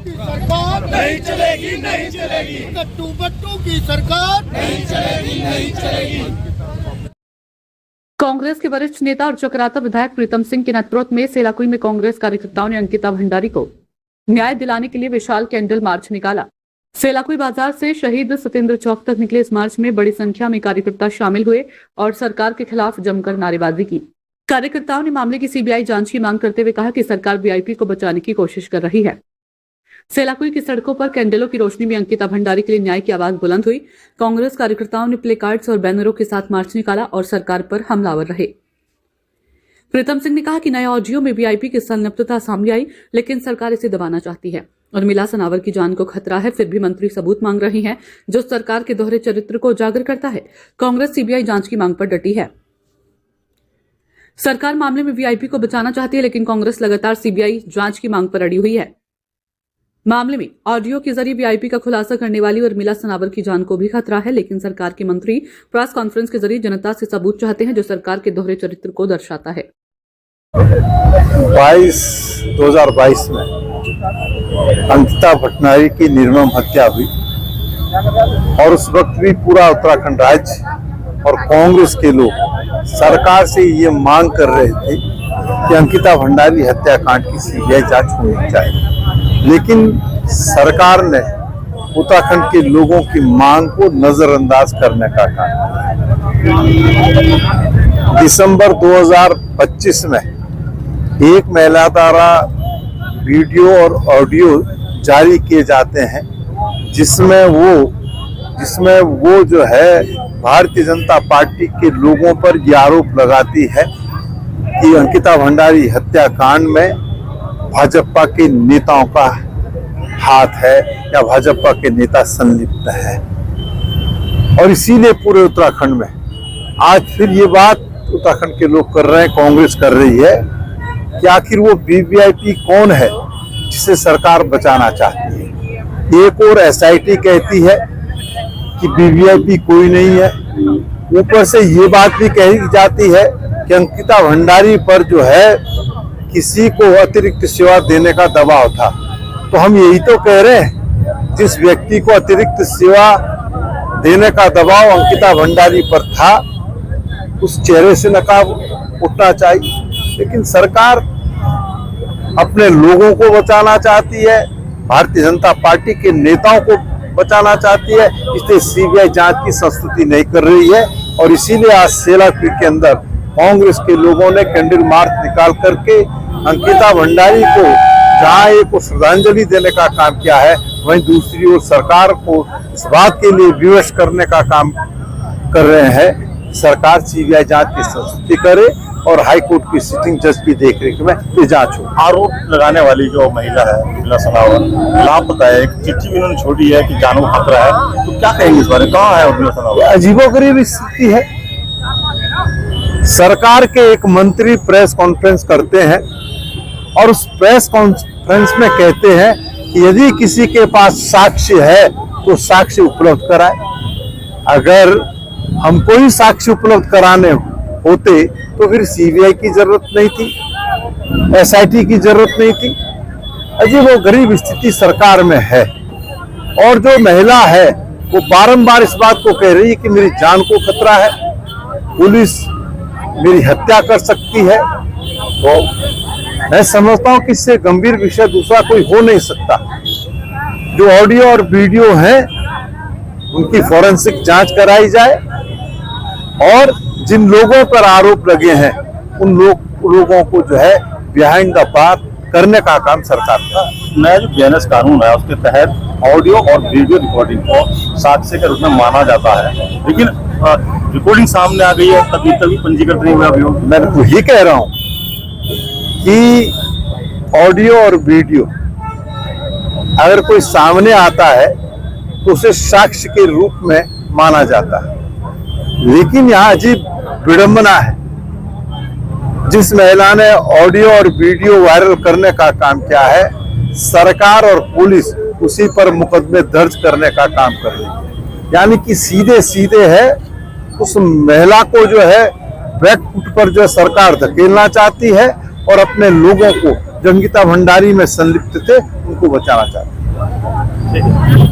की सरकार नहीं चलेगी, नहीं चलेगी। कट्टू बट्टू की सरकार नहीं चलेगी, नहीं चलेगी। कांग्रेस के वरिष्ठ नेता और चक्राता विधायक प्रीतम सिंह के नेतृत्व में सेलाकुई में कांग्रेस कार्यकर्ताओं ने अंकिता भंडारी को न्याय दिलाने के लिए विशाल कैंडल मार्च निकाला। सेलाकुई बाजार से शहीद सत्येंद्र चौक तक निकले इस मार्च में बड़ी संख्या में कार्यकर्ता शामिल हुए और सरकार के खिलाफ जमकर नारेबाजी की। कार्यकर्ताओं ने मामले की सीबीआई जांच की मांग करते हुए कहा कि सरकार वीआईपी को बचाने की कोशिश कर रही है। सेलाकुई की सड़कों पर कैंडलों की रोशनी में अंकिता भंडारी के लिए न्याय की आवाज बुलंद हुई। कांग्रेस कार्यकर्ताओं ने प्ले कार्ड्स और बैनरों के साथ मार्च निकाला और सरकार पर हमलावर रहे। प्रीतम सिंह ने कहा कि नए ऑडियो में वीआईपी की संलिप्तता सामने आई, लेकिन सरकार इसे दबाना चाहती है। उर्मिला सनावर की जान को खतरा है, फिर भी मंत्री सबूत मांग रहे हैं जो सरकार के दोहरे चरित्र को उजागर करता है। कांग्रेस सीबीआई जांच की मांग पर डटी है। सरकार मामले में वीआईपी को बचाना चाहती है, लेकिन कांग्रेस लगातार सीबीआई जांच की मांग पर अड़ी हुई है। मामले में ऑडियो के जरिए वीआईपी का खुलासा करने वाली उर्मिला सनावर की जान को भी खतरा है, लेकिन सरकार के मंत्री प्रेस कॉन्फ्रेंस के जरिए जनता से सबूत चाहते हैं जो सरकार के दोहरे चरित्र को दर्शाता है। 2022 में अंकिता भंडारी की निर्मम हत्या हुई और उस वक्त भी पूरा उत्तराखंड राज्य और कांग्रेस के लोग सरकार से ये मांग कर रहे थे कि अंकिता भंडारी हत्याकांड की सीबीआई जांच होनी चाहिए, लेकिन सरकार ने उत्तराखंड के लोगों की मांग को नजरअंदाज करने का काम किया। दिसंबर 2025 में एक महिला द्वारा वीडियो और ऑडियो जारी किए जाते हैं जिसमें वो जो है भारतीय जनता पार्टी के लोगों पर यह आरोप लगाती है कि अंकिता भंडारी हत्याकांड में भाजपा के नेताओं का हाथ है या भाजपा के नेता संलिप्त है। और इसीलिए पूरे उत्तराखंड में आज फिर ये बात उत्तराखंड के लोग कर रहे हैं, कांग्रेस कर रही है कि आखिर वो वीवीआईपी कौन है जिसे सरकार बचाना चाहती है। एक और एसआईटी कहती है कि वीवीआईपी कोई नहीं है, ऊपर से ये बात भी कही जाती है कि अंकिता भंडारी पर जो है किसी को अतिरिक्त सेवा देने का दबाव था। तो हम यही तो कह रहे हैं, जिस व्यक्ति को अतिरिक्त सेवा देने का दबाव अंकिता भंडारी पर था उस चेहरे से नकाब उठना चाहिए। लेकिन सरकार अपने लोगों को बचाना चाहती है, भारतीय जनता पार्टी के नेताओं को बचाना चाहती है, इसलिए सीबीआई जांच की संस्तुति नहीं कर रही है। और इसीलिए आज सेलाकुई के अंदर कांग्रेस के लोगों ने कैंडल मार्च निकाल करके अंकिता भंडारी को जहां एक श्रद्धांजलि देने का काम किया है, वहीं दूसरी ओर सरकार को इस बात के लिए विवश करने का काम कर रहे हैं। सरकार सीबीआई जांच की संस्तुति करे और हाई कोर्ट की सिटिंग जज की देखरेख में ये जांच हो। आरोप लगाने वाली जो महिला है उर्मिला सनावर, लापता है, एक चिट्ठी भी उन्होंने छोड़ी है कि जानों को खतरा है, तो क्या कहेंगे इस बारे में? कहाँ है उर्मिला सनावर? अजीबोगरीब स्थिति है। सरकार के एक मंत्री प्रेस कॉन्फ्रेंस करते हैं और उस प्रेस कॉन्फ्रेंस में कहते हैं कि यदि किसी के पास साक्ष्य है तो साक्ष्य उपलब्ध कराए। अगर हमको ही साक्ष्य उपलब्ध कराने होते तो फिर सीबीआई की जरूरत नहीं थी, एसआईटी की जरूरत नहीं थी। अजीब वो गरीब स्थिति सरकार में है। और जो महिला है वो बारंबार इस बात को कह रही है कि मेरी जान को खतरा है, पुलिस मेरी हत्या कर सकती है। तो मैं समझता हूं कि इससे गंभीर विषय दूसरा कोई हो नहीं सकता। जो ऑडियो और वीडियो है उनकी फॉरेंसिक जांच कराई जाए और जिन लोगों पर आरोप लगे हैं उन लोगों को जो है बिहाइंड द बार करने का काम सरकार का। नया जो बीएनएस कानून है उसके तहत ऑडियो और वीडियो रिकॉर्डिंग को साक्ष्य के रूप में माना जाता है, लेकिन रिकॉर्डिंग सामने आ गई है तभी पंजीकृत नहीं हुआ अभियोग। मैं तो यही कह रहा हूं कि ऑडियो और वीडियो अगर कोई सामने आता है तो उसे साक्ष्य के रूप में माना जाता है। लेकिन यहाँ अजीब विडंबना है, जिस महिला ने ऑडियो और वीडियो वायरल करने का काम किया है, सरकार और पुलिस उसी पर मुकदमे दर्ज करने का काम कर रही है। यानी कि सीधे सीधे है उस महिला को जो है बैकफुट पर जो सरकार धकेलना चाहती है और अपने लोगों को जो अंकिता भंडारी में संलिप्त थे उनको बचाना चाहते हैं।